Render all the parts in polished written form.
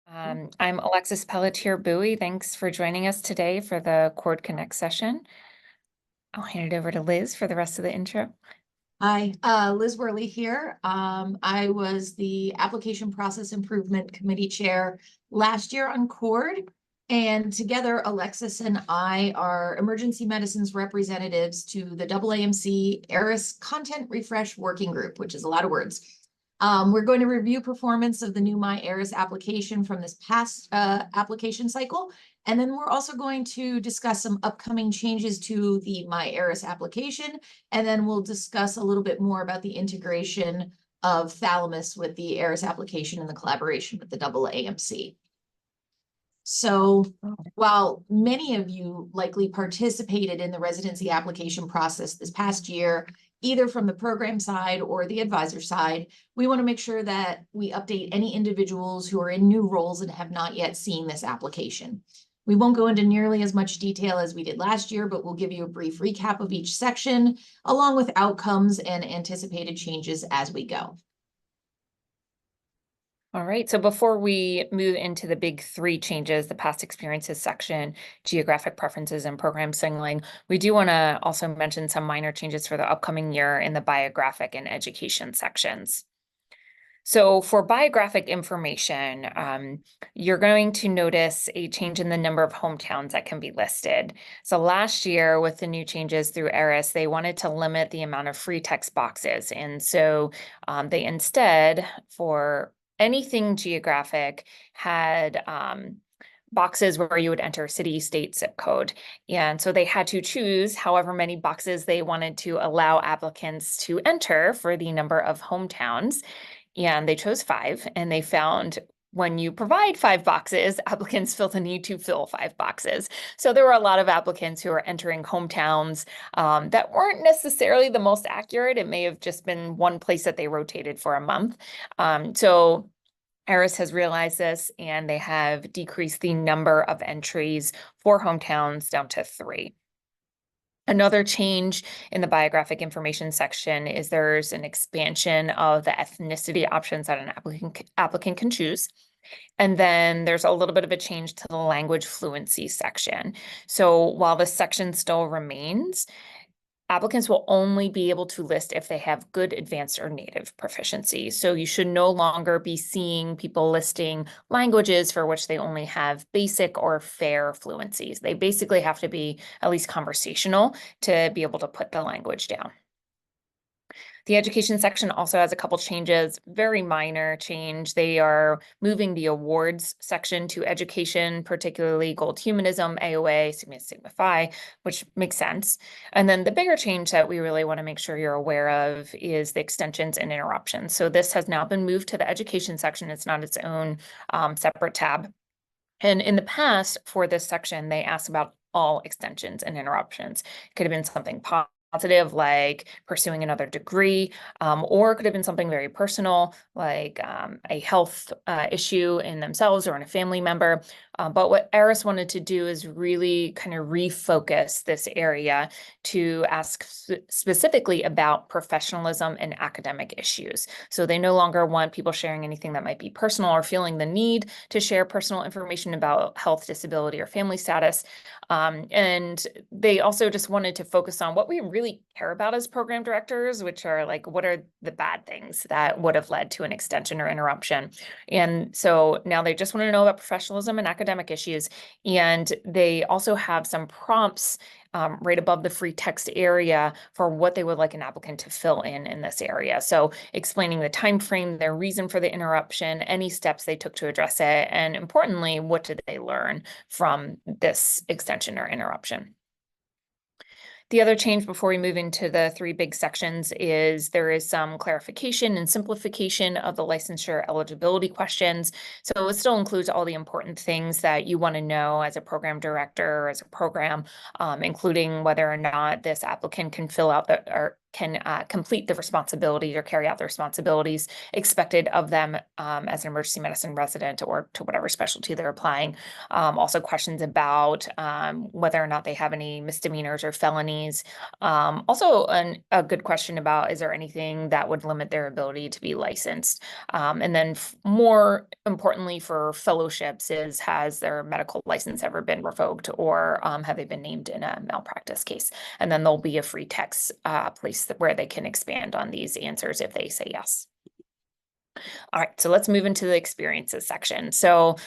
I'm Alexis Pelletier-Bui. Thanks for joining us today for the Cord Connect session. I'll hand it over to Liz for the rest of the intro. Hi, Liz Werley here. I was the Application Process Improvement Committee Chair last year on Cord, and together Alexis and I are emergency medicines representatives to the AAMC ERAS Content Refresh Working Group, which is a lot of words. We're going to review performance of the new MyERAS application from this past application cycle. And then we're also going to discuss some upcoming changes to the MyERAS application. And then we'll discuss a little bit more about the integration of Thalamus with the ERAS application and the collaboration with the AAMC. So while many of you likely participated in the residency application process this past year, either from the program side or the advisor side, we want to make sure that we update any individuals who are in new roles and have not yet seen this application. We won't go into nearly as much detail as we did last year, but we'll give you a brief recap of each section, along with outcomes and anticipated changes as we go. All right, so before we move into the big three changes, the past experiences section, geographic preferences, and program signaling, we do want to also mention some minor changes for the upcoming year in the biographic and education sections. So for biographic information, you're going to notice a change in the number of hometowns that can be listed. So last year, with the new changes through ERAS, they wanted to limit the amount of free text boxes. And so they instead, for anything geographic, had boxes where you would enter city, state, zip code. And so they had to choose however many boxes they wanted to allow applicants to enter for the number of hometowns. And they chose 5, and they found when you provide 5 boxes, applicants feel the need to fill 5 boxes. So there were a lot of applicants who were entering hometowns that weren't necessarily the most accurate. It may have just been one place that they rotated for a month. So ERAS has realized this, and they have decreased the number of entries for hometowns down to 3. Another change in the biographic information section is there's an expansion of the ethnicity options that an applicant can choose. And then there's a little bit of a change to the language fluency section. So while the section still remains, applicants will only be able to list if they have good advanced or native proficiency. So you should no longer be seeing people listing languages for which they only have basic or fair fluencies. They basically have to be at least conversational to be able to put the language down. The education section also has a couple changes, very minor change. They are moving the awards section to education, particularly Gold Humanism, AOA, Sigma Sigma Phi, which makes sense. And then the bigger change that we really want to make sure you're aware of is the extensions and interruptions. So this has now been moved to the education section. It's not its own separate tab. And in the past, for this section, they asked about all extensions and interruptions. It could have been something positive, like pursuing another degree, or it could have been something very personal, like a health issue in themselves or in a family member. But what ERAS wanted to do is really kind of refocus this area to ask specifically about professionalism and academic issues. So they no longer want people sharing anything that might be personal or feeling the need to share personal information about health, disability, or family status. And they also just wanted to focus on what we really care about as program directors, which are like, what are the bad things that would have led to an extension or interruption? And so now they just want to know about professionalism and academic issues. And they also have some prompts right above the free text area for what they would like an applicant to fill in this area. So explaining the time frame, their reason for the interruption, any steps they took to address it, and importantly, what did they learn from this extension or interruption? The other change before we move into the 3 big sections is there is some clarification and simplification of the licensure eligibility questions. So it still includes all the important things that you want to know as a program director or as a program, including whether or not this applicant can fill out or can complete the responsibilities or carry out the responsibilities expected of them as an emergency medicine resident or to whatever specialty they're applying. Also questions about whether or not they have any misdemeanors or felonies. Also a good question about, is there anything that would limit their ability to be licensed? And then more importantly for fellowships is, has their medical license ever been revoked, or have they been named in a malpractice case? And then there'll be a free text place where they can expand on these answers if they say yes. All right, so let's move into the experiences section. So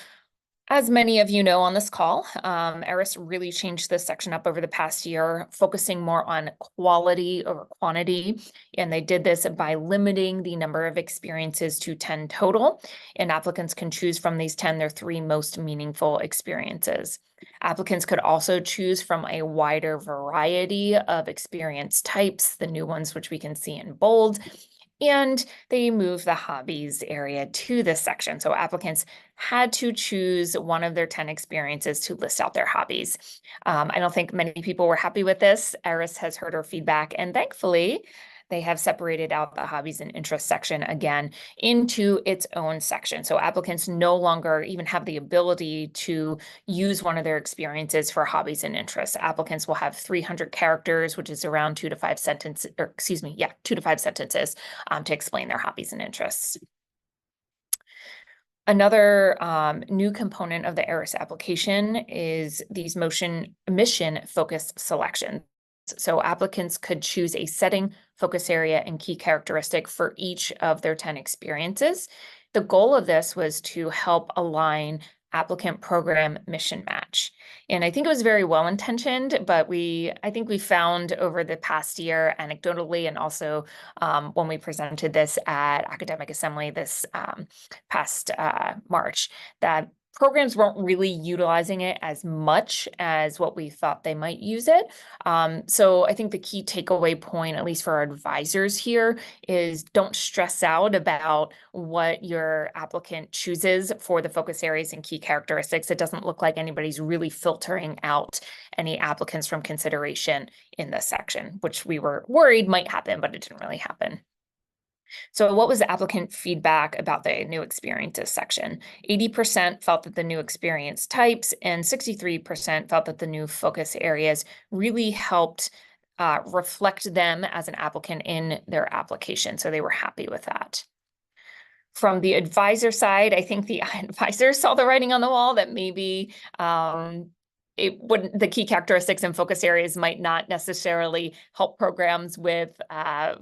as many of you know on this call, MyERAS really changed this section up over the past year, focusing more on quality over quantity. And they did this by limiting the number of experiences to 10 total. And applicants can choose from these 10 their 3 most meaningful experiences. Applicants could also choose from a wider variety of experience types, the new ones which we can see in bold. And they moved the hobbies area to this section. So applicants had to choose one of their 10 experiences to list out their hobbies. I don't think many people were happy with this. MyERAS has heard our feedback, and thankfully, they have separated out the hobbies and interests section again into its own section. So applicants no longer even have the ability to use one of their experiences for hobbies and interests. Applicants will have 300 characters, which is around 2 to 5 sentences, or excuse me, 2 to 5 sentences to explain their hobbies and interests. Another new component of the MyERAS application is these mission-focused selections. So applicants could choose a setting, focus area, and key characteristic for each of their 10 experiences. The goal of this was to help align applicant program mission match. And I think it was very well intentioned, but I think we found over the past year, anecdotally, and also when we presented this at Academic Assembly this past March, that programs weren't really utilizing it as much as what we thought they might use it. So I think the key takeaway point, at least for our advisors here, is don't stress out about what your applicant chooses for the focus areas and key characteristics. It doesn't look like anybody's really filtering out any applicants from consideration in this section, which we were worried might happen, but it didn't really happen. So what was the applicant feedback about the new experiences section? 80% felt that the new experience types and 63% felt that the new focus areas really helped reflect them as an applicant in their application. So they were happy with that. From the advisor side, I think the advisors saw the writing on the wall that maybe the key characteristics and focus areas might not necessarily help programs with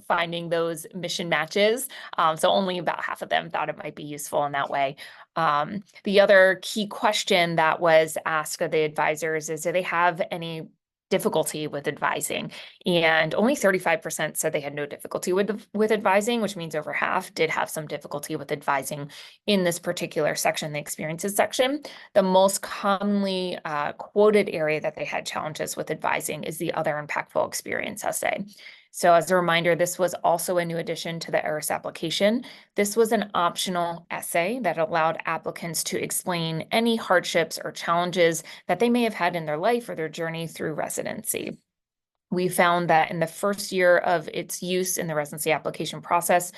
finding those mission matches. So only about half of them thought it might be useful in that way. The other key question that was asked of the advisors is, do they have any difficulty with advising? And only 35% said they had no difficulty with advising, which means over half did have some difficulty with advising in this particular section, the experiences section. The most commonly quoted area that they had challenges with advising is the other impactful experience essay. So as a reminder, this was also a new addition to the MyERAS application. This was an optional essay that allowed applicants to explain any hardships or challenges that they may have had in their life or their journey through residency. We found that in the first year of its use in the residency application process,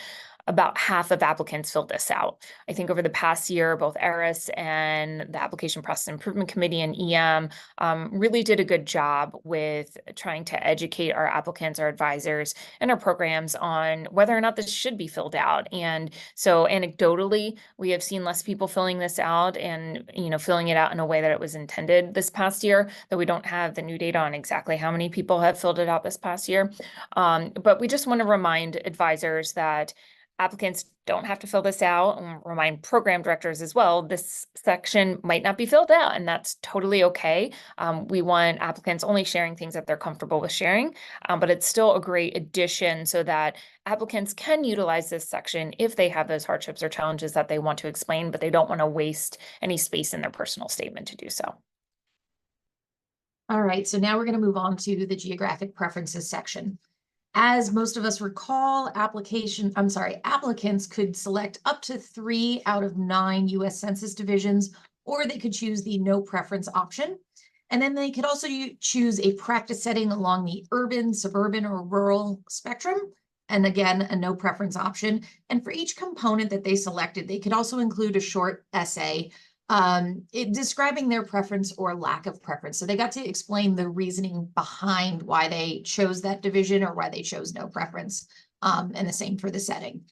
about half of applicants filled this out. I think over the past year, both MyERAS and the Application Process Improvement Committee and EM really did a good job with trying to educate our applicants, our advisors, and our programs on whether or not this should be filled out. And so anecdotally, we have seen less people filling this out and filling it out in a way that it was intended this past year, though we don't have the new data on exactly how many people have filled it out this past year. But we just want to remind advisors that applicants don't have to fill this out, and remind program directors as well, this section might not be filled out, and that's totally okay. We want applicants only sharing things that they're comfortable with sharing, but it's still a great addition so that applicants can utilize this section if they have those hardships or challenges that they want to explain, but they don't want to waste any space in their personal statement to do so. All right, so now we're going to move on to the geographic preferences section. As most of us recall, applicants could select up to 3 out of 9 U.S. Census divisions, or they could choose the no preference option. And then they could also choose a practice setting along the urban, suburban, or rural spectrum. And again, a no preference option. And for each component that they selected, they could also include a short essay describing their preference or lack of preference. So they got to explain the reasoning behind why they chose that division or why they chose no preference. And the same for the setting.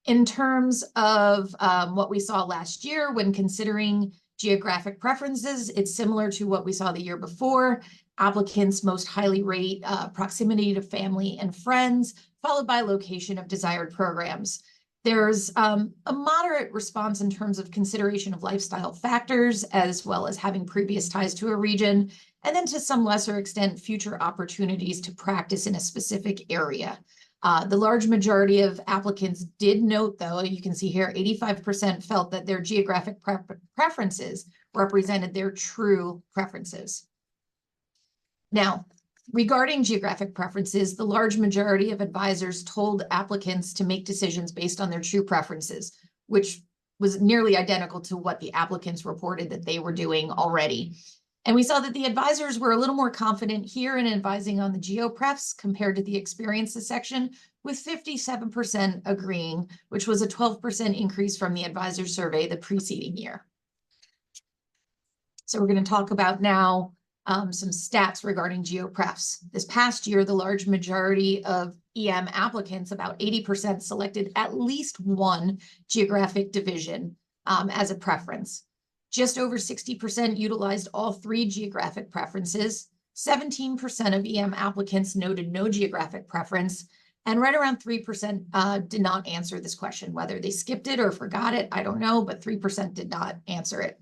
In terms of what we saw last year when considering geographic preferences, it's similar to what we saw the year before. Applicants most highly rate proximity to family and friends, followed by location of desired programs. There's a moderate response in terms of consideration of lifestyle factors, as well as having previous ties to a region, and then to some lesser extent, future opportunities to practice in a specific area. The large majority of applicants did note, though, you can see here, 85% felt that their geographic preferences represented their true preferences. Now, regarding geographic preferences, the large majority of advisors told applicants to make decisions based on their true preferences, which was nearly identical to what the applicants reported that they were doing already. And we saw that the advisors were a little more confident here in advising on the geo-prefs compared to the experiences section, with 57% agreeing, which was a 12% increase from the advisor survey the preceding year. So we're going to talk about now some stats regarding geo-prefs. This past year, the large majority of EM applicants, about 80%, selected at least one geographic division as a preference. Just over 60% utilized all three geographic preferences. 17% of EM applicants noted no geographic preference, and right around 3% did not answer this question. Whether they skipped it or forgot it, I don't know, but 3% did not answer it.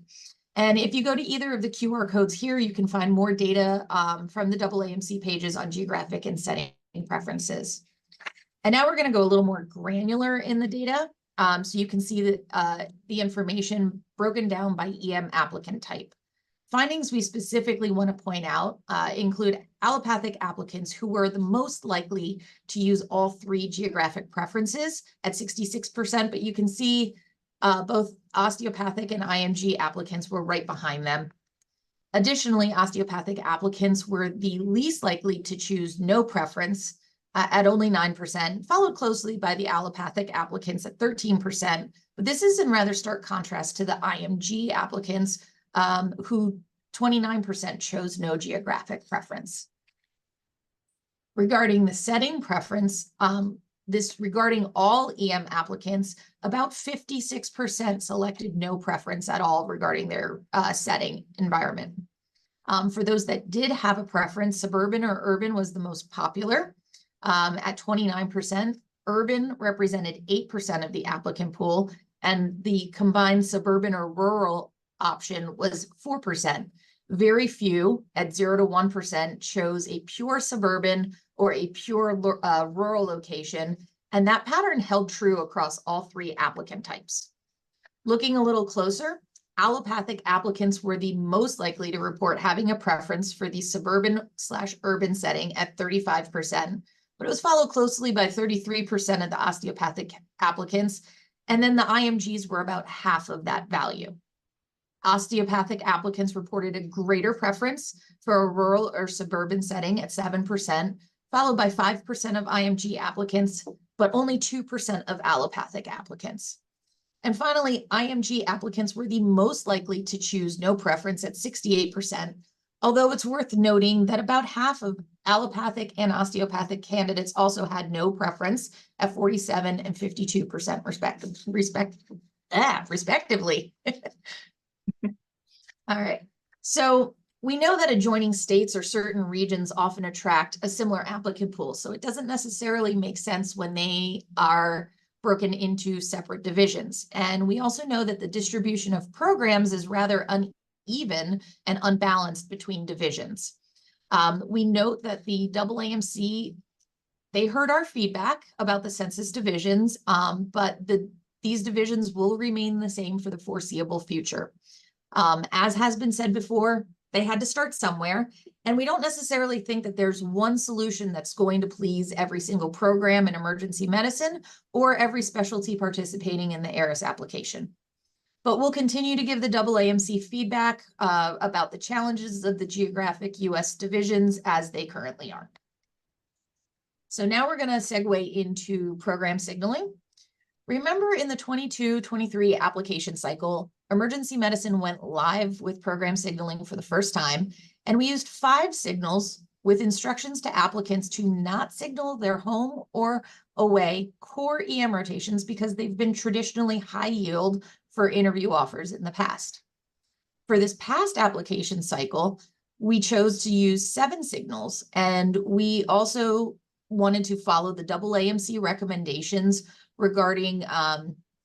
And if you go to either of the QR codes here, you can find more data from the AAMC pages on geographic and setting preferences. And now we're going to go a little more granular in the data. So you can see that the information broken down by EM applicant type. Findings we specifically want to point out include allopathic applicants who were the most likely to use all three geographic preferences at 66%, but you can see both osteopathic and IMG applicants were right behind them. Additionally, osteopathic applicants were the least likely to choose no preference at only 9%, followed closely by the allopathic applicants at 13%. But this is in rather stark contrast to the IMG applicants who 29% chose no geographic preference. Regarding the setting preference, regarding all EM applicants, about 56% selected no preference at all regarding their setting environment. For those that did have a preference, suburban or urban was the most popular at 29%. Urban represented 8% of the applicant pool, and the combined suburban or rural option was 4%. Very few, at 0 to 1%, chose a pure suburban or a pure rural location, and that pattern held true across all three applicant types. Looking a little closer, allopathic applicants were the most likely to report having a preference for the suburban/urban setting at 35%, but it was followed closely by 33% of the osteopathic applicants, and then the IMGs were about half of that value. Osteopathic applicants reported a greater preference for a rural or suburban setting at 7%, followed by 5% of IMG applicants, but only 2% of allopathic applicants. And finally, IMG applicants were the most likely to choose no preference at 68%, although it's worth noting that about half of allopathic and osteopathic candidates also had no preference at 47% and 52% respectively. All right, so we know that adjoining states or certain regions often attract a similar applicant pool, so it doesn't necessarily make sense when they are broken into separate divisions. And we also know that the distribution of programs is rather uneven and unbalanced between divisions. We note that the AAMC, they heard our feedback about the census divisions, but these divisions will remain the same for the foreseeable future. As has been said before, they had to start somewhere, and we don't necessarily think that there's one solution that's going to please every single program in emergency medicine or every specialty participating in the MyERAS application. But we'll continue to give the AAMC feedback about the challenges of the geographic US divisions as they currently are. So now we're going to segue into program signaling. Remember in the 22-23 application cycle, emergency medicine went live with program signaling for the first time, and we used 5 signals with instructions to applicants to not signal their home or away core EM rotations because they've been traditionally high yield for interview offers in the past. For this past application cycle, we chose to use 7 signals, and we also wanted to follow the AAMC recommendations regarding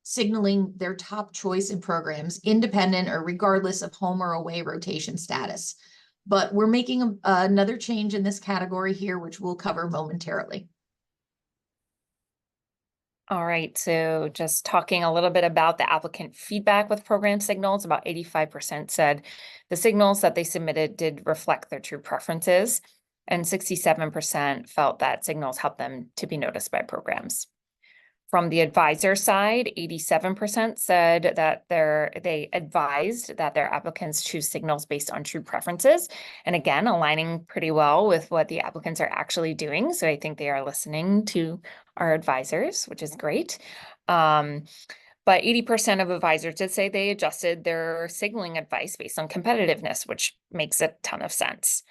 signaling their top choice in programs, independent or regardless of home or away rotation status. But we're making another change in this category here, which we'll cover momentarily. All right, so just talking a little bit about the applicant feedback with program signals, about 85% said the signals that they submitted did reflect their true preferences, and 67% felt that signals helped them to be noticed by programs. From the advisor side, 87% said that they advised that their applicants choose signals based on true preferences. And again, aligning pretty well with what the applicants are actually doing. So I think they are listening to our advisors, which is great. But 80% of advisors did say they adjusted their signaling advice based on competitiveness, which makes a ton of sense.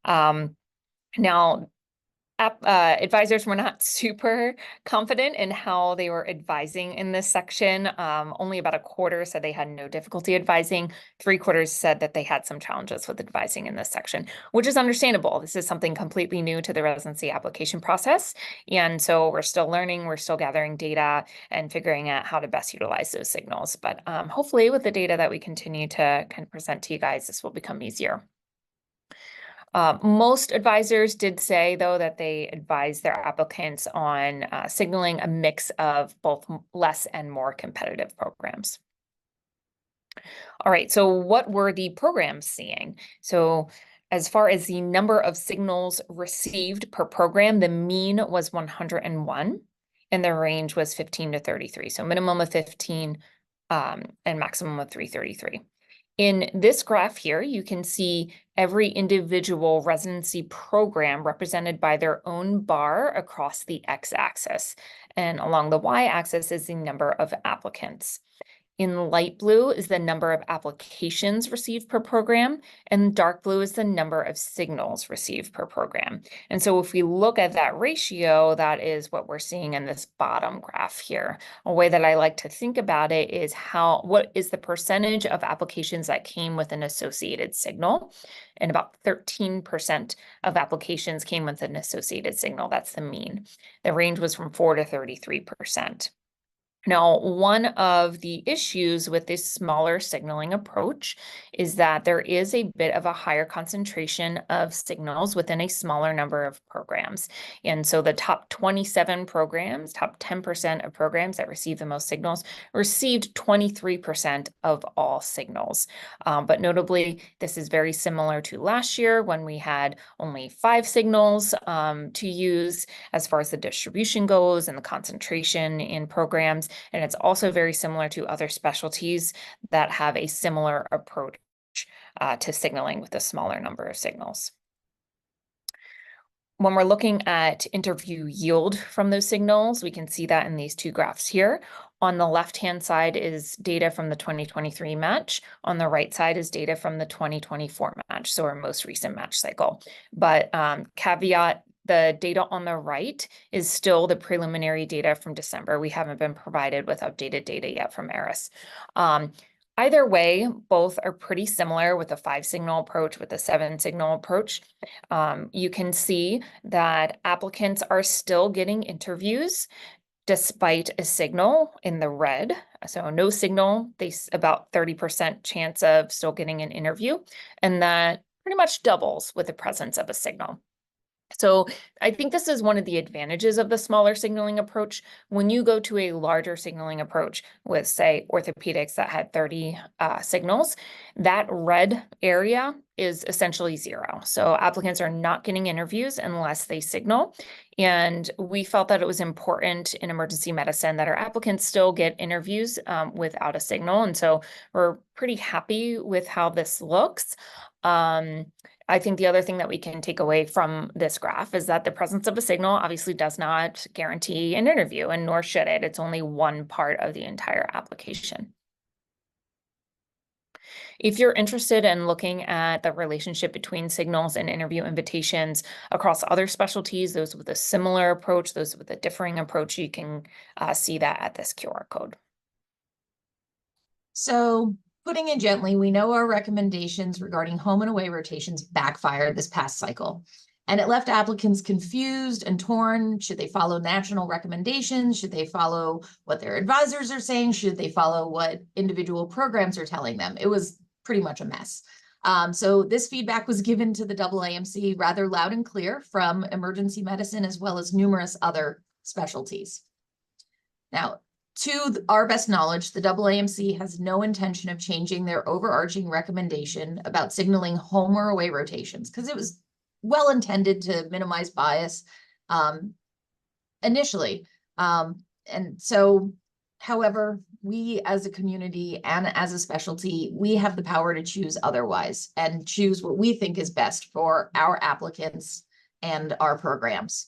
Now, advisors were not super confident in how they were advising in this section. Only about a quarter said they had no difficulty advising. 3/4 said that they had some challenges with advising in this section, which is understandable. This is something completely new to the residency application process. And so we're still learning, we're still gathering data and figuring out how to best utilize those signals. But hopefully with the data that we continue to kind of present to you guys, this will become easier. Most advisors did say, though, that they advise their applicants on signaling a mix of both less and more competitive programs. All right, so what were the programs seeing? So as far as the number of signals received per program, the mean was 101, and the range was 15 to 33. So minimum of 15 and maximum of 333. In this graph here, you can see every individual residency program represented by their own bar across the x-axis. And along the y-axis is the number of applicants. In light blue is the number of applications received per program, and dark blue is the number of signals received per program. And so if we look at that ratio, that is what we're seeing in this bottom graph here. A way that I like to think about it is what is the percentage of applications that came with an associated signal? And about 13% of applications came with an associated signal. That's the mean. The range was from 4 to 33%. Now, one of the issues with this smaller signaling approach is that there is a bit of a higher concentration of signals within a smaller number of programs. And so the top 27 programs, top 10% of programs that receive the most signals, received 23% of all signals. But notably, this is very similar to last year when we had only 5 signals to use as far as the distribution goes and the concentration in programs. And it's also very similar to other specialties that have a similar approach to signaling with a smaller number of signals. When we're looking at interview yield from those signals, we can see that in these 2 graphs here. On the left-hand side is data from the 2023 match. On the right side is data from the 2024 match, so our most recent match cycle. But caveat, the data on the right is still the preliminary data from December. We haven't been provided with updated data yet from MyERAS. Either way, both are pretty similar with a 5-signal approach, with a 7-signal approach. You can see that applicants are still getting interviews despite a signal in the red. So no signal, about 30% chance of still getting an interview, and that pretty much doubles with the presence of a signal. So I think this is one of the advantages of the smaller signaling approach. When you go to a larger signaling approach with, say, orthopedics that had 30 signals, that red area is essentially zero. So applicants are not getting interviews unless they signal. And we felt that it was important in emergency medicine that our applicants still get interviews without a signal. And so we're pretty happy with how this looks. I think the other thing that we can take away from this graph is that the presence of a signal obviously does not guarantee an interview, and nor should it. It's only one part of the entire application. If you're interested in looking at the relationship between signals and interview invitations across other specialties, those with a similar approach, those with a differing approach, you can see that at this QR code. So putting it gently, we know our recommendations regarding home and away rotations backfired this past cycle, and it left applicants confused and torn. Should they follow national recommendations? Should they follow what their advisors are saying? Should they follow what individual programs are telling them? It was pretty much a mess. So this feedback was given to the AAMC rather loud and clear from emergency medicine, as well as numerous other specialties. Now, to our best knowledge, the AAMC has no intention of changing their overarching recommendation about signaling home or away rotations, because it was well intended to minimize bias initially. And so, however, we as a community and as a specialty, we have the power to choose otherwise and choose what we think is best for our applicants and our programs.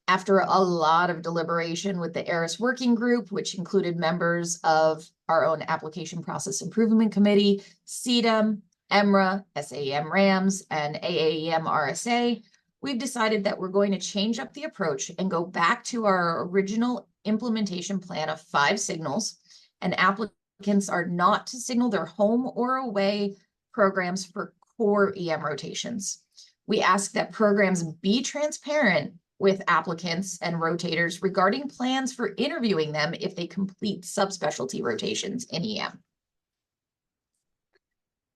After a lot of deliberation with the MyERAS working group, which included members of our own Application Process Improvement Committee, CEDM, EMRA, SAEM RAMS, and AAEM RSA, we've decided that we're going to change up the approach and go back to our original implementation plan of 5 signals, and applicants are not to signal their home or away programs for core EM rotations. We ask that programs be transparent with applicants and rotators regarding plans for interviewing them if they complete subspecialty rotations in EM.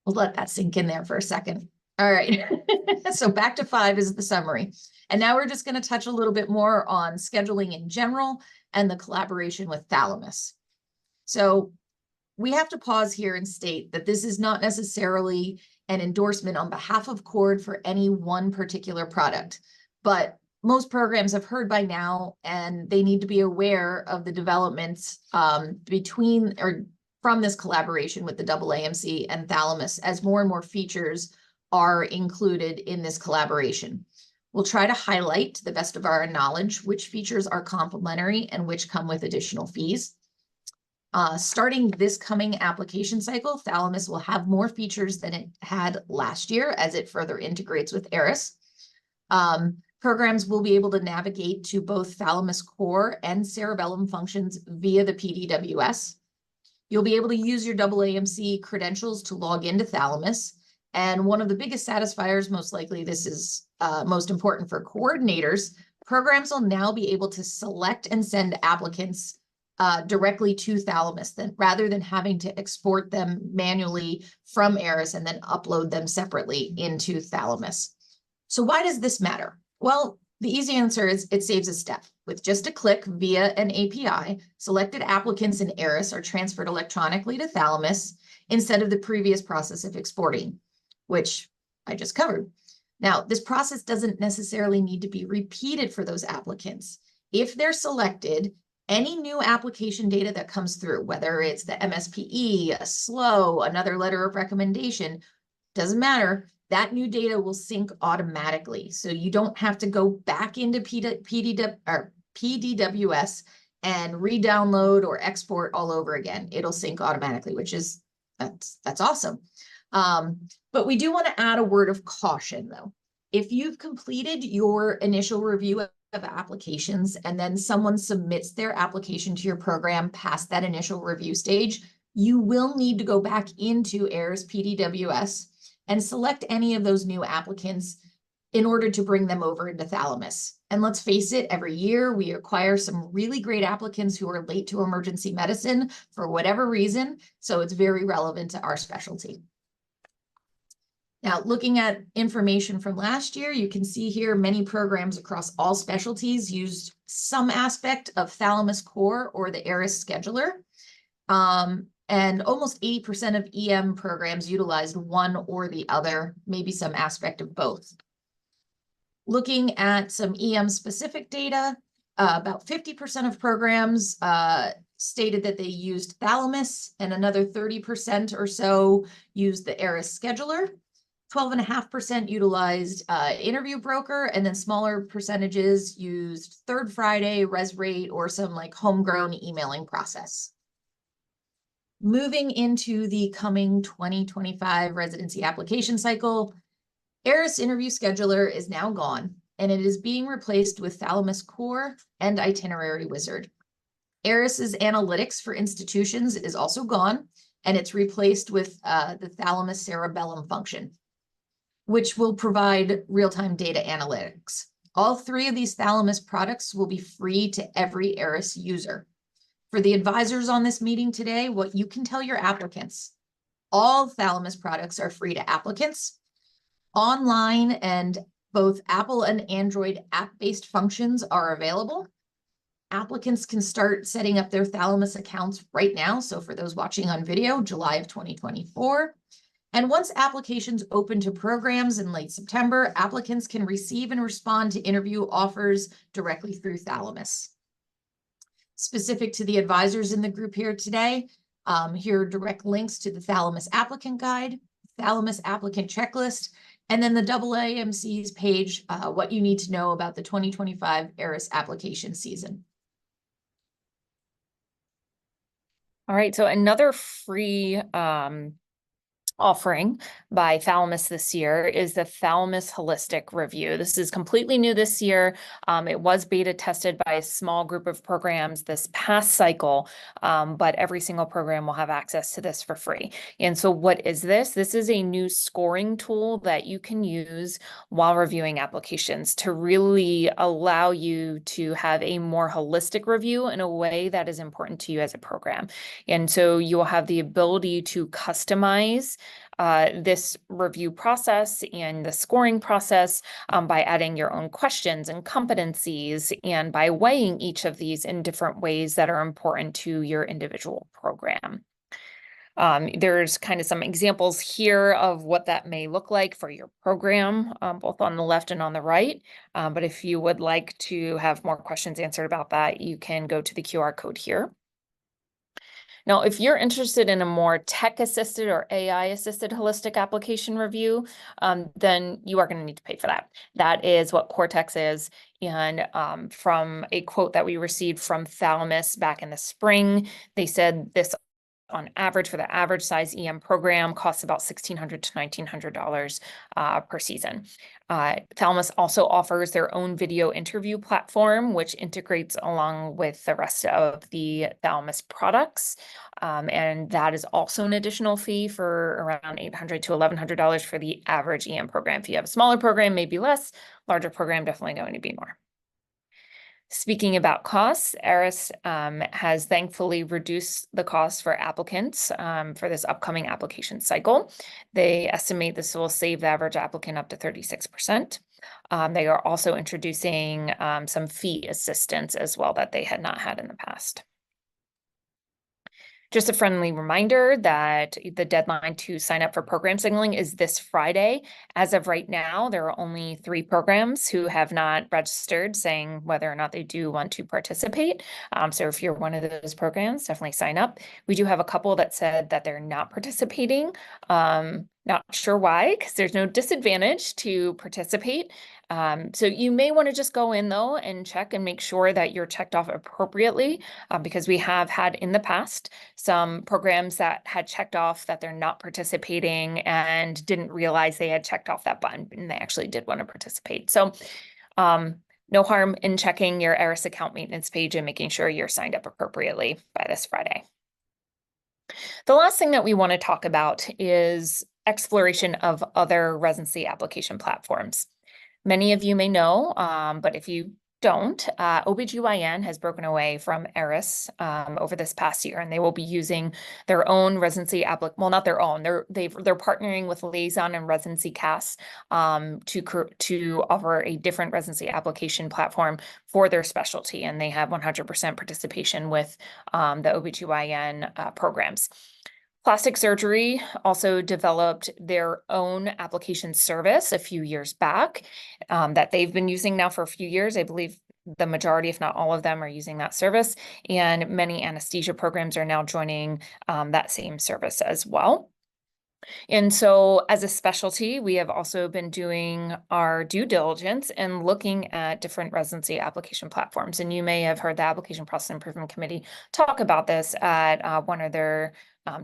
We'll let that sink in there for a second. All right, so back to 5 is the summary. And now we're just going to touch a little bit more on scheduling in general and the collaboration with Thalamus. So we have to pause here and state that this is not necessarily an endorsement on behalf of CORD for any one particular product, but most programs have heard by now, and they need to be aware of the developments between or from this collaboration with the AAMC and Thalamus, as more and more features are included in this collaboration. We'll try to highlight, to the best of our knowledge, which features are complementary and which come with additional fees. Starting this coming application cycle, Thalamus will have more features than it had last year as it further integrates with MyERAS. Programs will be able to navigate to both thalamus core and cerebellum functions via the PDWS. You'll be able to use your AAMC credentials to log into Thalamus. And one of the biggest satisfiers, most likely this is most important for coordinators, programs will now be able to select and send applicants directly to Thalamus, rather than having to export them manually from MyERAS and then upload them separately into Thalamus. So why does this matter? Well, the easy answer is it saves a step. With just a click via an API, selected applicants in MyERAS are transferred electronically to Thalamus instead of the previous process of exporting, which I just covered. Now, this process doesn't necessarily need to be repeated for those applicants. If they're selected, any new application data that comes through, whether it's the MSPE, a SLO, another letter of recommendation, doesn't matter. That new data will sync automatically. So you don't have to go back into PDWS and re-download or export all over again. It'll sync automatically, which is, that's awesome. But we do want to add a word of caution though. If you've completed your initial review of applications and then someone submits their application to your program past that initial review stage, you will need to go back into MyERAS PDWS and select any of those new applicants in order to bring them over into Thalamus. And let's face it, every year we acquire some really great applicants who are late to emergency medicine for whatever reason, so it's very relevant to our specialty. Now, looking at information from last year, you can see here many programs across all specialties used some aspect of Thalamus Core or the ERAS scheduler. And almost 80% of EM programs utilized one or the other, maybe some aspect of both. Looking at some EM specific data, about 50% of programs stated that they used Thalamus, and another 30% or so used the ERAS scheduler. 12.5% utilized Interview Broker, and then smaller percentages used Third Friday, ResRate, or some like homegrown emailing process. Moving into the coming 2025 residency application cycle, ERAS Interview Scheduler is now gone, and it is being replaced with Thalamus Core and Itinerary Wizard. ERAS's analytics for institutions is also gone, and it's replaced with the Thalamus Cerebellum function, which will provide real-time data analytics. All three of these Thalamus products will be free to every ERAS user. For the advisors on this meeting today, what you can tell your applicants: all Thalamus products are free to applicants. Online and both Apple and Android app-based functions are available. Applicants can start setting up their Thalamus accounts right now. So for those watching on video, July of 2024. And once applications open to programs in late September, applicants can receive and respond to interview offers directly through Thalamus. Specific to the advisors in the group here today, here are direct links to the Thalamus Applicant Guide, Thalamus Applicant Checklist, and then the AAMC's page, what you need to know about the 2025 ERAS application season. All right, so another free offering by Thalamus this year is the Thalamus Holistic Review. This is completely new this year. It was beta tested by a small group of programs this past cycle, but every single program will have access to this for free. And so what is this? This is a new scoring tool that you can use while reviewing applications to really allow you to have a more holistic review in a way that is important to you as a program. And so you will have the ability to customize this review process and the scoring process by adding your own questions and competencies, and by weighing each of these in different ways that are important to your individual program. There's kind of some examples here of what that may look like for your program, both on the left and on the right. But if you would like to have more questions answered about that, you can go to the QR code here. Now, if you're interested in a more tech-assisted or AI-assisted holistic application review, then you are going to need to pay for that. That is what Cortex is. And from a quote that we received from Thalamus back in the spring, they said this, on average, for the average size EM program, costs about $1,600 to $1,900 per season. Thalamus also offers their own video interview platform, which integrates along with the rest of the Thalamus products. And that is also an additional fee for around $800 to $1,100 for the average EM program. If you have a smaller program, maybe less. Larger program, definitely going to be more. Speaking about costs, ERAS has thankfully reduced the cost for applicants for this upcoming application cycle. They estimate this will save the average applicant up to 36%. They are also introducing some fee assistance as well that they had not had in the past. Just a friendly reminder that the deadline to sign up for program signaling is this Friday. As of right now, there are only 3 programs who have not registered saying whether or not they do want to participate. So if you're one of those programs, definitely sign up. We do have a couple that said that they're not participating. Not sure why, because there's no disadvantage to participate. So you may want to just go in though and check and make sure that you're checked off appropriately, because we have had in the past some programs that had checked off that they're not participating and didn't realize they had checked off that button and they actually did want to participate. So no harm in checking your ERAS account maintenance page and making sure you're signed up appropriately by this Friday. The last thing that we want to talk about is exploration of other residency application platforms. Many of you may know, but if you don't. OBGYN has broken away from MyERAS over this past year, and they will be using their own residency well, not their own. They're partnering with Liaison and Residency CAS to offer a different residency application platform for their specialty, and they have 100% participation with the OBGYN programs. Plastic surgery also developed their own application service a few years back that they've been using now for a few years. I believe the majority, if not all of them, are using that service, and many anesthesia programs are now joining that same service as well. And so as a specialty, we have also been doing our due diligence and looking at different residency application platforms. And you may have heard the Application Process Improvement Committee talk about this at one of their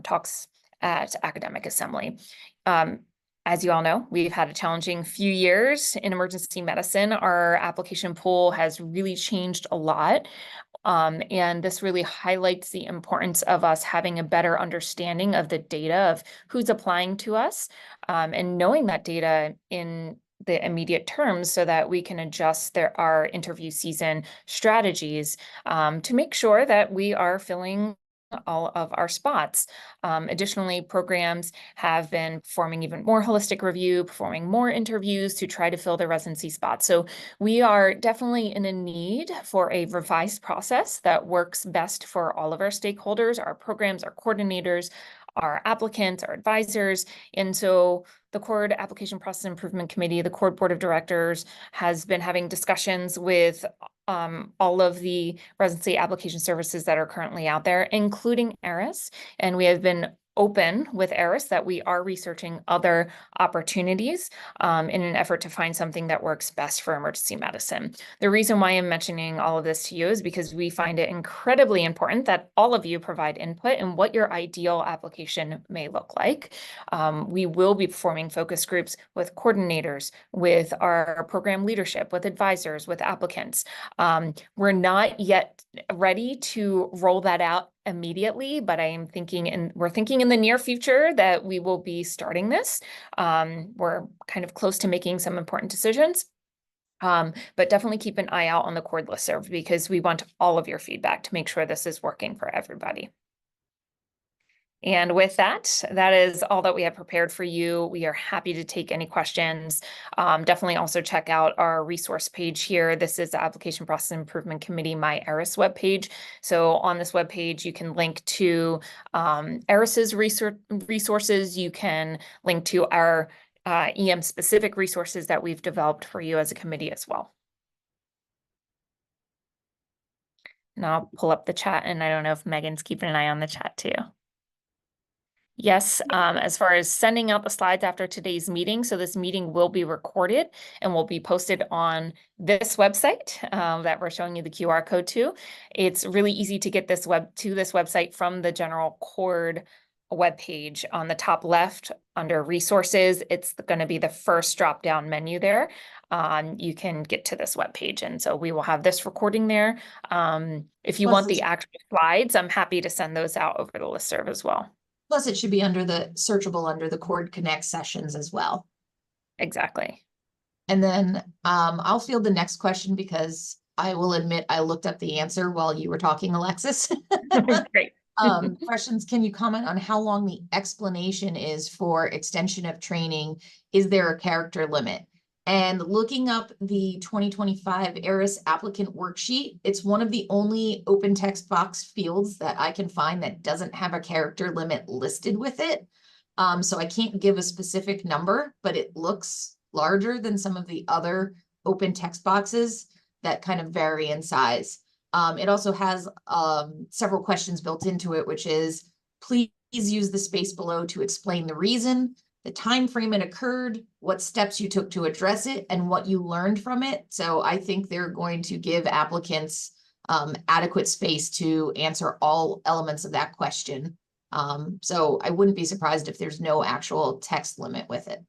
talks at Academic Assembly. As you all know, we've had a challenging few years in emergency medicine. Our application pool has really changed a lot. And this really highlights the importance of us having a better understanding of the data of who's applying to us, and knowing that data in the immediate terms so that we can adjust our interview season strategies to make sure that we are filling all of our spots. Additionally, programs have been performing even more holistic review, performing more interviews to try to fill the residency spots. So we are definitely in a need for a revised process that works best for all of our stakeholders, our programs, our coordinators, our applicants, our advisors. And so the CORD Application Process Improvement Committee, the CORD Board of Directors, has been having discussions with all of the residency application services that are currently out there, including MyERAS. And we have been open with MyERAS that we are researching other opportunities in an effort to find something that works best for emergency medicine. The reason why I'm mentioning all of this to you is because we find it incredibly important that all of you provide input in what your ideal application may look like. We will be performing focus groups with coordinators, with our program leadership, with advisors, with applicants. We're not yet ready to roll that out immediately, but we're thinking in the near future that we will be starting this. We're kind of close to making some important decisions. But definitely keep an eye out on the CORD listserv because we want all of your feedback to make sure this is working for everybody. And with that, that is all that we have prepared for you. We are happy to take any questions. Definitely also check out our resource page here. This is the Application Process Improvement Committee MyERAS webpage. So on this webpage, you can link to MyERAS's resources. You can link to our EM-specific resources that we've developed for you as a committee as well. And I'll pull up the chat, and I don't know if Megan's keeping an eye on the chat too. Yes, as far as sending out the slides after today's meeting, so this meeting will be recorded and will be posted on this website that we're showing you the QR code to. It's really easy to get this website from the general CORD webpage. On the top left under resources, it's going to be the first drop-down menu there. You can get to this webpage, and so we will have this recording there. If you want the actual slides, I'm happy to send those out over the listserv as well. Plus, it should be searchable under the CORD Connect sessions as well. Exactly. And then I'll field the next question because I will admit I looked up the answer while you were talking, Alexis. Great. Questions, can you comment on how long the explanation is for extension of training? Is there a character limit? And looking up the 2025 MyERAS applicant worksheet, it's one of the only open text box fields that I can find that doesn't have a character limit listed with it. So I can't give a specific number, but it looks larger than some of the other open text boxes that kind of vary in size. It also has several questions built into it, which is, please use the space below to explain the reason, the time frame it occurred, what steps you took to address it, and what you learned from it. So I think they're going to give applicants adequate space to answer all elements of that question. So I wouldn't be surprised if there's no actual text limit with it.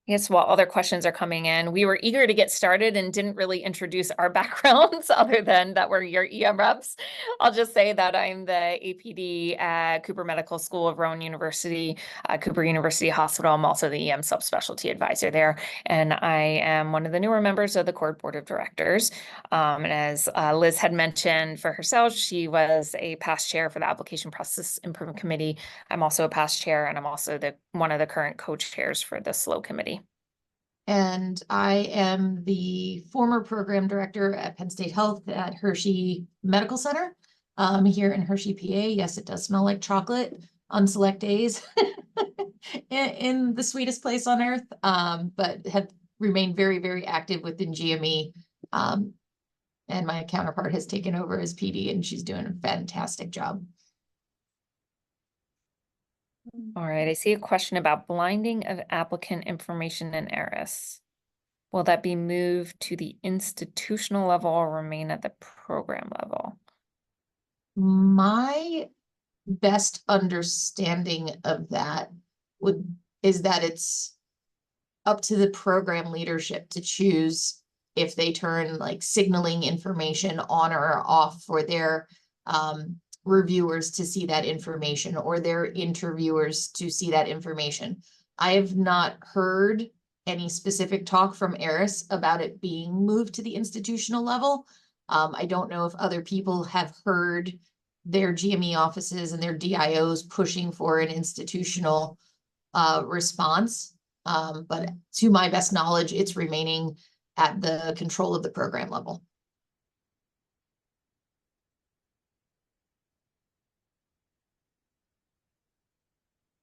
Yes, while other questions are coming in, we were eager to get started and didn't really introduce our backgrounds other than that we're your EM reps. I'll just say that I'm the APD at Cooper Medical School of Rowan University, Cooper University Hospital. I'm also the EM subspecialty advisor there, and I am one of the newer members of the CORD Board of Directors. And as Liz had mentioned for herself, she was a past chair for the Application Process Improvement Committee. I'm also a past chair, and I'm also one of the current co-chairs for the SLO committee. And I am the former program director at Penn State Health at Hershey Medical Center, here in Hershey, PA. Yes, it does smell like chocolate on select days in the sweetest place on earth, but have remained very, very active within GME. And my counterpart has taken over as PD, and she's doing a fantastic job. All right, I see a question about blinding of applicant information in MyERAS. Will that be moved to the institutional level or remain at the program level? My best understanding of that is that it's up to the program leadership to choose if they turn like signaling information on or off for their reviewers to see that information or their interviewers to see that information. I have not heard any specific talk from MyERAS about it being moved to the institutional level. I don't know if other people have heard their GME offices and their DIOs pushing for an institutional response. But to my best knowledge, it's remaining at the control of the program level.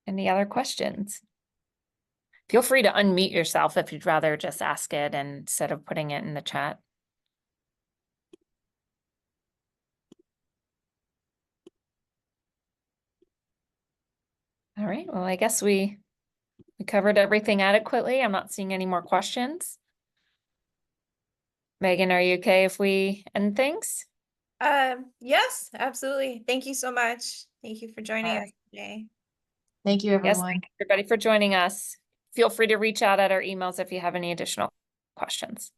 Any other questions? Feel free to unmute yourself if you'd rather just ask it instead of putting it in the chat. All right, well, I guess we covered everything adequately. I'm not seeing any more questions. Megan, are you okay if we end things? Yes, absolutely. Thank you so much. Thank you for joining us today. Thank you, Yes, everyone. thank you everybody for joining us. Feel free to reach out at our emails if you have any additional questions.